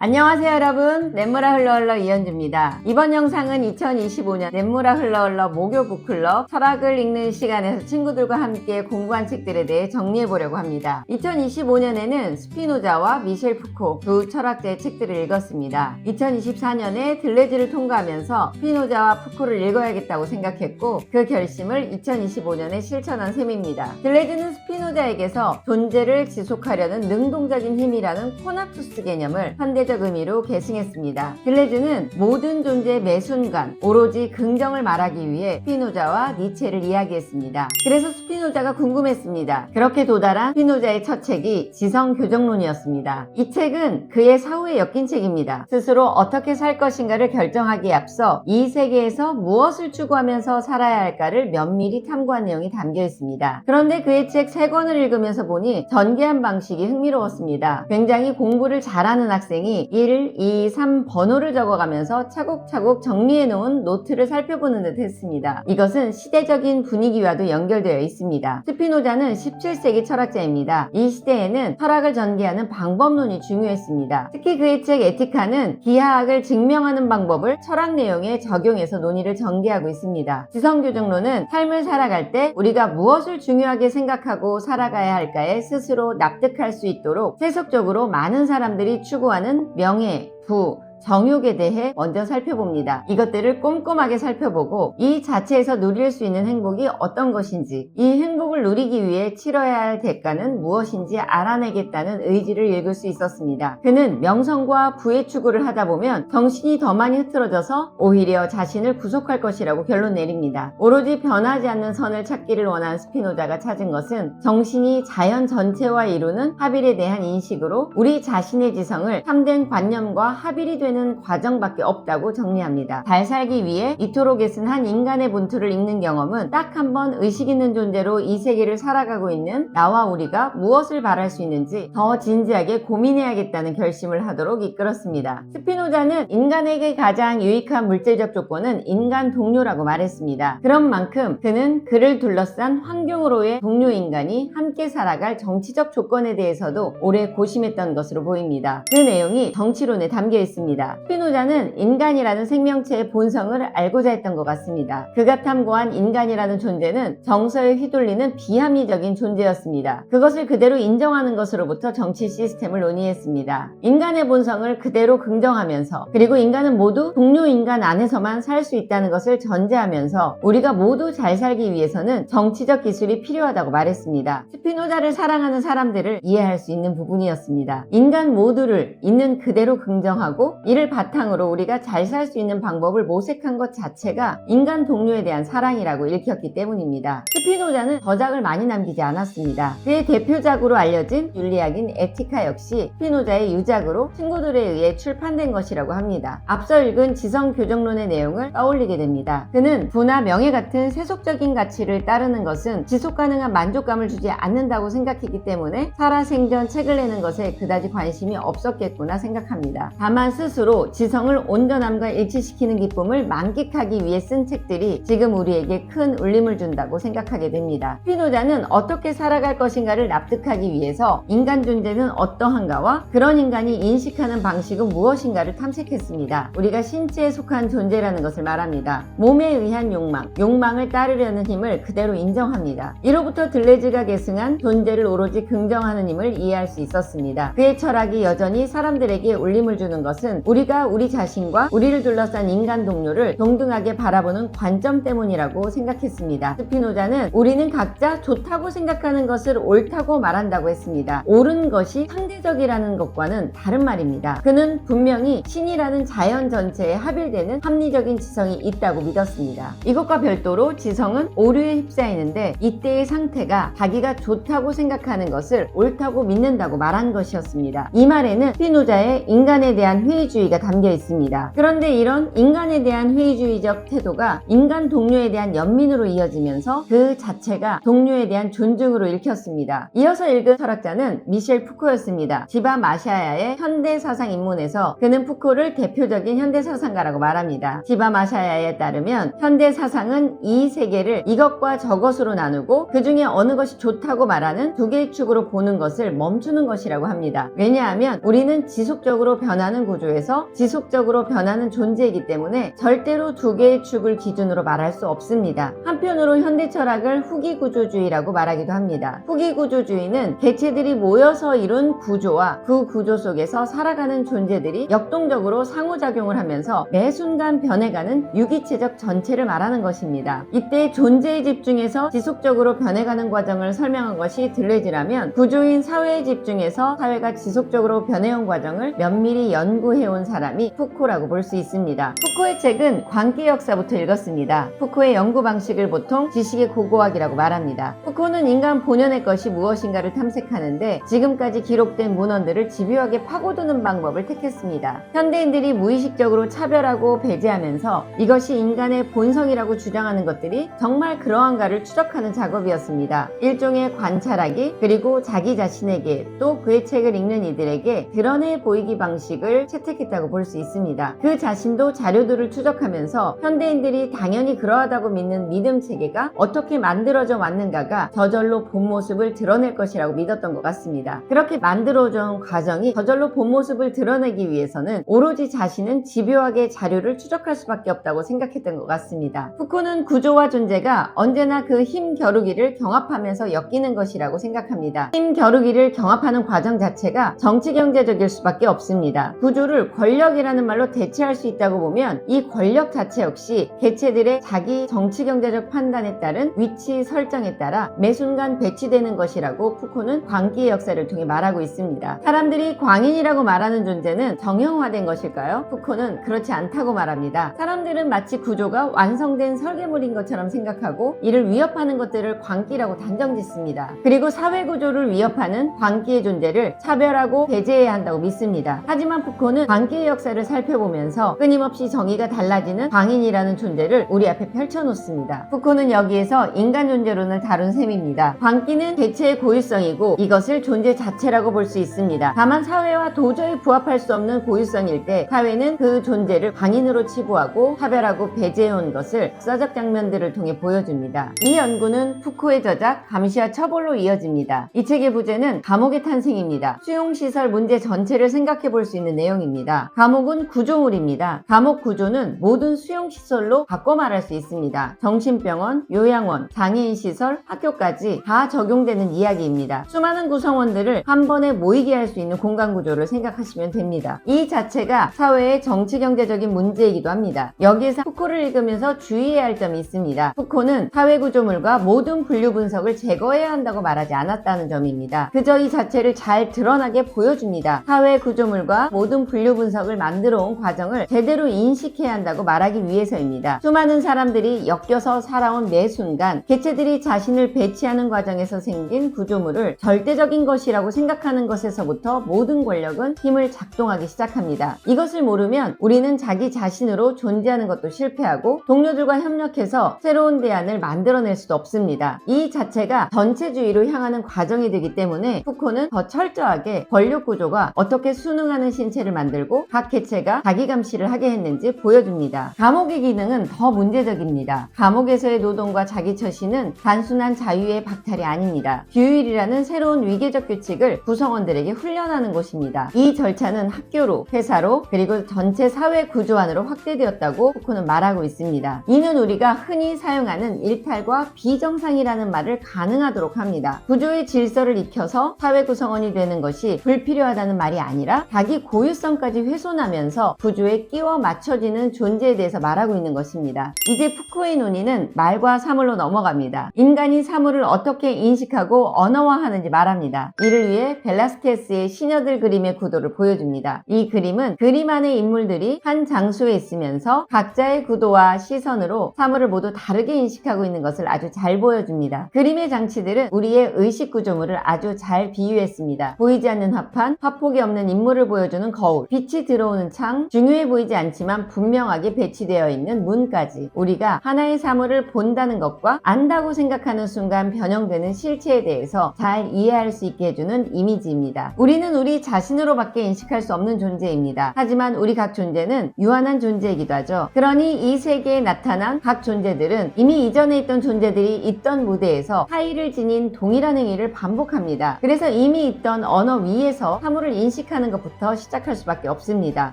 안녕하세요 여러분, 넷무라 흘러흘러 이현주입니다. 이번 영상은 2025년 넷무라 흘러흘러 목요 북클럽 철학을 읽는 시간에서 친구들과 함께 공부한 책들에 대해 정리해보려고 합니다. 2025년에는 스피노자와 미셸 푸코 두 철학자의 책들을 읽었습니다. 2024년에 들레즈를 통과하면서 스피노자와 푸코를 읽어야겠다고 생각했고 그 결심을 2025년에 실천한 셈입니다. 들레즈는 스피노자에게서 존재를 지속하려는 능동적인 힘이라는 코나투스 개념을 현대적 의미로 계승했습니다. 들레즈는 모든 존재의 매 순간 오로지 긍정을 말하기 위해 스피노자와 니체를 이야기했습니다. 그래서 스피노자가 궁금했습니다. 그렇게 도달한 스피노자의 첫 책이 지성교정론이었습니다. 이 책은 그의 사후에 엮인 책입니다. 스스로 어떻게 살 것인가를 결정하기에 앞서 이 세계에서 무엇을 추구하면서 살아야 할까를 면밀히 탐구한 내용이 담겨 있습니다. 그런데 그의 책 3권을 읽으면서 보니 전개한 방식이 흥미로웠습니다. 굉장히 공부를 잘하는 학생이 1, 2, 3 번호를 적어가면서 차곡차곡 정리해 놓은 노트를 살펴보는 듯 했습니다. 이것은 시대적인 분위기와도 연결되어 있습니다. 스피노자는 17세기 철학자입니다. 이 시대에는 철학을 전개하는 방법론이 중요했습니다. 특히 그의 책 에티카는 기하학을 증명하는 방법을 철학 내용에 적용해서 논의를 전개하고 있습니다. 지성교정론은 삶을 살아갈 때 우리가 무엇을 중요하게 생각하고 살아가야 할까에 스스로 납득할 수 있도록 세속적으로 많은 사람들이 추구하는 명예, 부, 정욕에 대해 먼저 살펴봅니다. 이것들을 꼼꼼하게 살펴보고 이 자체에서 누릴 수 있는 행복이 어떤 것인지, 이 행복을 누리기 위해 치러야 할 대가는 무엇인지 알아내겠다는 의지를 읽을 수 있었습니다. 그는 명성과 부의 추구를 하다 보면 정신이 더 많이 흐트러져서 오히려 자신을 구속할 것이라고 결론 내립니다. 오로지 변하지 않는 선을 찾기를 원하는 스피노자가 찾은 것은 정신이 자연 전체와 이루는 합일에 대한 인식으로 우리 자신의 지성을 참된 관념과 합일이 되는 과정밖에 없다고 정리합니다. 잘 살기 위해 이토록 애쓴 한 인간의 본투를 읽는 경험은 딱 한 번 의식 있는 존재로 이 세계를 살아가고 있는 나와 우리가 무엇을 바랄 수 있는지 더 진지하게 고민해야겠다는 결심을 하도록 이끌었습니다. 스피노자는 인간에게 가장 유익한 물질적 조건은 인간 동료라고 말했습니다. 그런 만큼 그는 그를 둘러싼 환경으로의 동료 인간이 함께 살아갈 정치적 조건에 대해서도 오래 고심했던 것으로 보입니다. 그 내용이 정치론에 담겨 있습니다. 스피노자는 인간이라는 생명체의 본성을 알고자 했던 것 같습니다. 그가 탐구한 인간이라는 존재는 정서에 휘둘리는 비합리적인 존재였습니다. 그것을 그대로 인정하는 것으로부터 정치 시스템을 논의했습니다. 인간의 본성을 그대로 긍정하면서 그리고 인간은 모두 동료 인간 안에서만 살 수 있다는 것을 전제하면서 우리가 모두 잘 살기 위해서는 정치적 기술이 필요하다고 말했습니다. 스피노자를 사랑하는 사람들을 이해할 수 있는 부분이었습니다. 인간 모두를 있는 그대로 긍정하고 이를 바탕으로 우리가 잘 살 수 있는 방법을 모색한 것 자체가 인간 동료에 대한 사랑이라고 읽혔기 때문입니다. 스피노자는 저작을 많이 남기지 않았습니다. 그의 대표작으로 알려진 윤리학인 에티카 역시 스피노자의 유작으로 친구들에 의해 출판된 것이라고 합니다. 앞서 읽은 지성교정론의 내용을 떠올리게 됩니다. 그는 부나 명예 같은 세속적인 가치를 따르는 것은 지속가능한 만족감을 주지 않는다고 생각했기 때문에 살아생전 책을 내는 것에 그다지 관심이 없었겠구나 생각합니다. 다만 스스로 지성을 온전함과 일치시키는 기쁨을 만끽하기 위해 쓴 책들이 지금 우리에게 큰 울림을 준다고 생각하게 됩니다. 스피노자는 어떻게 살아갈 것인가를 납득하기 위해서 인간 존재는 어떠한가와 그런 인간이 인식하는 방식은 무엇인가를 탐색했습니다. 우리가 신체에 속한 존재라는 것을 말합니다. 몸에 의한 욕망, 욕망을 따르려는 힘을 그대로 인정합니다. 이로부터 들레즈가 계승한 존재를 오로지 긍정하는 힘을 이해할 수 있었습니다. 그의 철학이 여전히 사람들에게 울림을 주는 것은 우리가 우리 자신과 우리를 둘러싼 인간 동료를 동등하게 바라보는 관점 때문이라고 생각했습니다. 스피노자는 우리는 각자 좋다고 생각하는 것을 옳다고 말한다고 했습니다. 옳은 것이 상대적이라는 것과는 다른 말입니다. 그는 분명히 신이라는 자연 전체에 합일되는 합리적인 지성이 있다고 믿었습니다. 이것과 별도로 지성은 오류에 휩싸이는데 이때의 상태가 자기가 좋다고 생각하는 것을 옳다고 믿는다고 말한 것이었습니다. 이 말에는 스피노자의 인간에 대한 회의주의 회의주의가 담겨 있습니다. 그런데 이런 인간에 대한 회의주의적 태도가 인간 동료에 대한 연민으로 이어지면서 그 자체가 동료에 대한 존중으로 읽혔습니다. 이어서 읽은 철학자는 미셸 푸코였습니다. 지바 마샤야의 현대사상 입문에서 그는 푸코를 대표적인 현대사상가라고 말합니다. 지바 마샤야에 따르면 현대사상은 이 세계를 이것과 저것으로 나누고 그 중에 어느 것이 좋다고 말하는 두 개의 축으로 보는 것을 멈추는 것이라고 합니다. 왜냐하면 우리는 지속적으로 변하는 구조에서 지속적으로 변하는 존재이기 때문에 절대로 두 개의 축을 기준으로 말할 수 없습니다. 한편으로 현대 철학을 후기구조주의라고 말하기도 합니다. 후기구조주의는 개체들이 모여서 이룬 구조와 그 구조 속에서 살아가는 존재들이 역동적으로 상호작용을 하면서 매 순간 변해가는 유기체적 전체를 말하는 것입니다. 이때 존재에 집중해서 지속적으로 변해가는 과정을 설명한 것이 들레지라면 구조인 사회에 집중해서 사회가 지속적으로 변해온 과정을 면밀히 연구해온 사람이 푸코라고 볼 수 있습니다. 푸코의 책은 광기 역사부터 읽었습니다. 푸코의 연구 방식을 보통 지식의 고고학이라고 말합니다. 푸코는 인간 본연의 것이 무엇인가를 탐색하는데 지금까지 기록된 문헌들을 집요하게 파고드는 방법을 택했습니다. 현대인들이 무의식적으로 차별하고 배제하면서 이것이 인간의 본성이라고 주장하는 것들이 정말 그러한가를 추적하는 작업이었습니다. 일종의 관찰하기 그리고 자기 자신에게 또 그의 책을 읽는 이들에게 드러내 보이기 방식을 채택했다고 볼 수 있습니다. 그 자신도 자료들을 추적하면서 현대인들이 당연히 그러하다고 믿는 믿음 체계가 어떻게 만들어져 왔는가가 저절로 본 모습을 드러낼 것이라고 믿었던 것 같습니다. 그렇게 만들어져온 과정이 저절로 본 모습을 드러내기 위해서는 오로지 자신은 집요하게 자료를 추적할 수밖에 없다고 생각했던 것 같습니다. 푸코는 구조와 존재가 언제나 그 힘 겨루기를 경합하면서 엮이는 것이라고 생각합니다. 힘 겨루기를 경합하는 과정 자체가 정치경제적일 수밖에 없습니다. 구조를 권력이라는 말로 대체할 수 있다고 보면 이 권력 자체 역시 개체들의 자기 정치경제적 판단에 따른 위치 설정에 따라 매 순간 배치되는 것이라고 푸코는 광기의 역사를 통해 말하고 있습니다. 사람들이 광인이라고 말하는 존재는 정형화된 것일까요? 푸코는 그렇지 않다고 말합니다. 사람들은 마치 구조가 완성된 설계물인 것처럼 생각하고 이를 위협하는 것들을 광기라고 단정짓습니다. 그리고 사회구조를 위협하는 광기의 존재를 차별하고 배제해야 한다고 믿습니다. 하지만 푸코는 광기의 역사를 살펴보면서 끊임없이 정의가 달라지는 광인이라는 존재를 우리 앞에 펼쳐놓습니다. 푸코는 여기에서 인간 존재론을 다룬 셈입니다. 광기는 개체의 고유성이고 이것을 존재 자체라고 볼 수 있습니다. 다만 사회와 도저히 부합할 수 없는 고유성일 때 사회는 그 존재를 광인으로 치부하고 차별하고 배제해온 것을 역사적 장면들을 통해 보여줍니다. 이 연구는 푸코의 저작 감시와 처벌로 이어집니다. 이 책의 부제는 감옥의 탄생입니다. 수용시설 문제 전체를 생각해 볼 수 있는 내용입니다. 감옥은 구조물입니다. 감옥 구조는 모든 수용시설로 바꿔 말할 수 있습니다. 정신병원, 요양원, 장애인시설, 학교까지 다 적용되는 이야기입니다. 수많은 구성원들을 한 번에 모이게 할 수 있는 공간 구조를 생각하시면 됩니다. 이 자체가 사회의 정치경제적인 문제이기도 합니다. 여기에서 푸코를 읽으면서 주의해야 할 점이 있습니다. 푸코는 사회구조물과 모든 분류 분석을 제거해야 한다고 말하지 않았다는 점입니다. 그저 이 자체를 잘 드러나게 보여줍니다. 사회구조물과 모든 분류 분석을 만들어 온 과정을 제대로 인식해야 한다고 말하기 위해서입니다. 수많은 사람들이 엮여서 살아온 매 순간 개체들이 자신을 배치하는 과정에서 생긴 구조물을 절대적인 것이라고 생각하는 것에서부터 모든 권력은 힘을 작동하기 시작합니다. 이것을 모르면 우리는 자기 자신으로 존재하는 것도 실패하고 동료들과 협력해서 새로운 대안을 만들어낼 수도 없습니다. 이 자체가 전체주의로 향하는 과정이 되기 때문에 푸코는 더 철저하게 권력 구조가 어떻게 순응하는 신체를 만들고 각 개체가 자기 감시를 하게 했는지 보여줍니다. 감옥의 기능은 더 문제적입니다. 감옥에서의 노동과 자기 처신은 단순한 자유의 박탈이 아닙니다. 규율이라는 새로운 위계적 규칙을 구성원들에게 훈련하는 곳입니다. 이 절차는 학교로, 회사로, 그리고 전체 사회 구조 안으로 확대되었다고 푸코는 말하고 있습니다. 이는 우리가 흔히 사용하는 일탈과 비정상이라는 말을 가능하도록 합니다. 구조의 질서를 익혀서 사회 구성원이 되는 것이 불필요하다는 말이 아니라 자기 고유성까지 훼손하면서 구조에 끼워 맞춰지는 존재에 대해서 말하고 있는 것입니다. 이제 푸코의 논의는 말과 사물로 넘어갑니다. 인간이 사물을 어떻게 인식하고 언어화하는지 말합니다. 이를 위해 벨라스케스의 시녀들 그림의 구도를 보여줍니다. 이 그림은 그림 안의 인물들이 한 장소에 있으면서 각자의 구도와 시선으로 사물을 모두 다르게 인식하고 있는 것을 아주 잘 보여줍니다. 그림의 장치들은 우리의 의식 구조물을 아주 잘 비유했습니다. 보이지 않는 화판, 화폭이 없는 인물을 보여주는 거울, 빛 빛이 들어오는 창, 중요해 보이지 않지만 분명하게 배치되어 있는 문까지 우리가 하나의 사물을 본다는 것과 안다고 생각하는 순간 변형되는 실체에 대해서 잘 이해할 수 있게 해주는 이미지입니다. 우리는 우리 자신으로밖에 인식할 수 없는 존재입니다. 하지만 우리 각 존재는 유한한 존재이기도 하죠. 그러니 이 세계에 나타난 각 존재들은 이미 이전에 있던 존재들이 있던 무대에서 타의를 지닌 동일한 행위를 반복합니다. 그래서 이미 있던 언어 위에서 사물을 인식하는 것부터 시작할 수밖에 없습니다.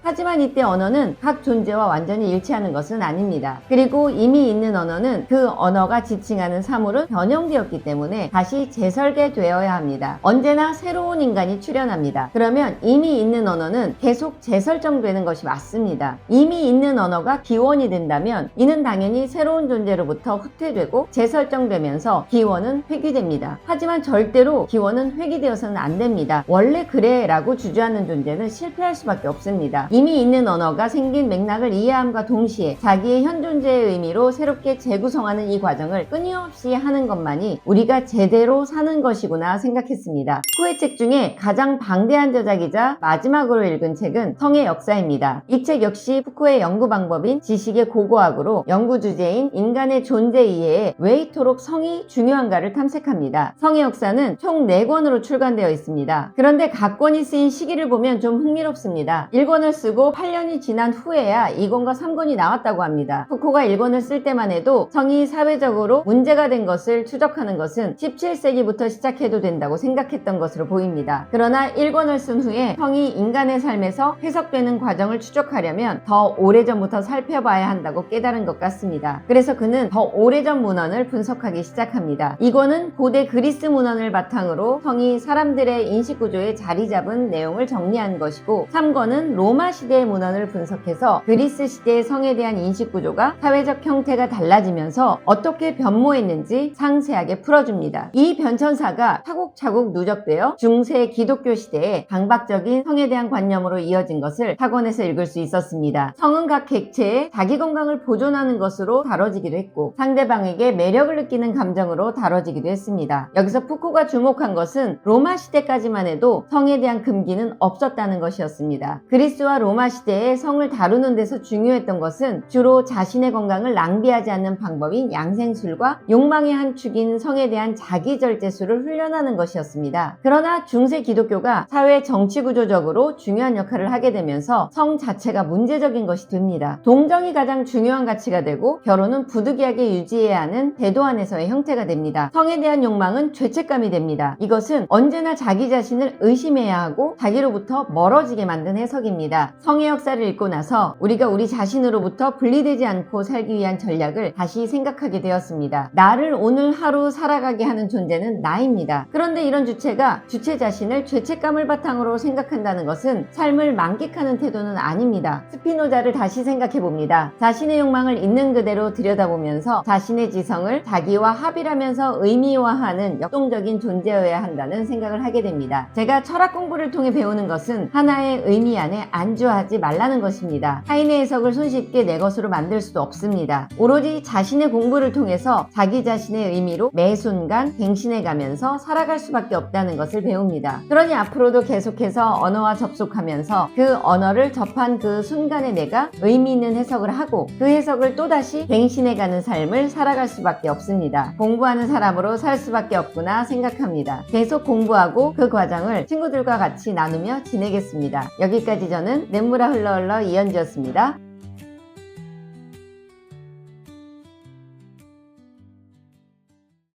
하지만 이때 언어는 각 존재와 완전히 일치하는 것은 아닙니다. 그리고 이미 있는 언어는 그 언어가 지칭하는 사물은 변형되었기 때문에 다시 재설계되어야 합니다. 언제나 새로운 인간이 출현합니다. 그러면 이미 있는 언어는 계속 재설정되는 것이 맞습니다. 이미 있는 언어가 기원이 된다면 이는 당연히 새로운 존재로부터 후퇴되고 재설정되면서 기원은 회귀됩니다. 하지만 절대로 기원은 회귀되어서는 안 됩니다. 원래 그래 라고 주저하는 존재는 실패할 수밖에 없습니다. 이미 있는 언어가 생긴 맥락을 이해함과 동시에 자기의 현 존재의 의미로 새롭게 재구성하는 이 과정을 끊임없이 하는 것만이 우리가 제대로 사는 것이구나 생각했습니다. 후의 책 중에 가장 방대한 저작이자 마지막으로 읽은 책은 성의 역사입니다. 이 책 역시 푸코의 연구 방법인 지식의 고고학으로 연구 주제인 인간의 존재 이해에 왜 이토록 성이 중요한가를 탐색합니다. 성의 역사는 총 4권으로 출간되어 있습니다. 그런데 각 권이 쓰인 시기를 보면 좀 흥미롭습니다. 1권을 쓰고 8년이 지난 후에야 2권과 3권이 나왔다고 합니다. 푸코가 1권을 쓸 때만 해도 성이 사회적으로 문제가 된 것을 추적하는 것은 17세기부터 시작해도 된다고 생각했던 것으로 보입니다. 그러나 1권을 쓴 후에 성이 인간의 삶에서 해석되는 과정을 추적하려면 더 오래전부터 살펴봐야 한다고 깨달은 것 같습니다. 그래서 그는 더 오래전 문헌을 분석하기 시작합니다. 2권은 고대 그리스 문헌을 바탕으로 성이 사람들의 인식구조에 자리 잡은 내용을 정리한 것이고 3권은 로마 시대의 문헌을 분석해서 그리스 시대의 성에 대한 인식구조가 사회적 형태가 달라지면서 어떻게 변모했는지 상세하게 풀어줍니다. 이 변천사가 차곡차곡 누적되어 중세 기독교 시대에 강박적인 성에 대한 관념으로 이어진 것을 타권에서 읽을 수 있었습니다. 성은 각 객체의 자기 건강을 보존하는 것으로 다뤄지기도 했고 상대방에게 매력을 느끼는 감정으로 다뤄지기도 했습니다. 여기서 푸코가 주목한 것은 로마 시대까지만 해도 성에 대한 금기는 없었다는 것이었습니다. 그리스와 로마 시대에 성을 다루는 데서 중요했던 것은 주로 자신의 건강을 낭비하지 않는 방법인 양생술과 욕망의 한 축인 성에 대한 자기절제술을 훈련하는 것이었습니다. 그러나 중세 기독교가 사회 정치구조적으로 중요한 역할을 하게 되면서 성 자체가 문제적인 것이 됩니다. 동정이 가장 중요한 가치가 되고 결혼은 부득이하게 유지해야 하는 대도 안에서의 형태가 됩니다. 성에 대한 욕망은 죄책감이 됩니다. 이것은 언제나 자기 자신을 의심해야 하고 자기로부터 멀어지게 만든 해석입니다. 성의 역사를 읽고 나서 우리가 우리 자신으로부터 분리되지 않고 살기 위한 전략을 다시 생각하게 되었습니다. 나를 오늘 하루 살아가게 하는 존재는 나입니다. 그런데 이런 주체가 주체 자신을 죄책감을 바탕으로 생각한다는 것은 삶을 만끽하는 태도는 아닙니다. 스피노자를 다시 생각해 봅니다. 자신의 욕망을 있는 그대로 들여다보면서 자신의 지성을 자기와 합일하면서 의미화하는 역동적인 존재여야 한다는 생각을 하게 됩니다. 제가 철학 공부를 통해 배우는 것은 하나의 의미 안에 안주하지 말라는 것입니다. 타인의 해석을 손쉽게 내 것으로 만들 수도 없습니다. 오로지 자신의 공부를 통해서 자기 자신의 의미로 매 순간 갱신해가면서 살아갈 수밖에 없다는 것을 배웁니다. 그러니 앞으로도 계속해서 언어와 접속하면서 그 언어를 접한 그 순간에 내가 의미 있는 해석을 하고 그 해석을 또다시 갱신해가는 삶을 살아갈 수밖에 없습니다. 공부하는 사람으로 살 수밖에 없구나 생각합니다. 계속 공부하고 그 과정을 친구들과 같이 나누며 지내겠습니다. 여기까지 저는 냇물아 흘러흘러 이현주였습니다.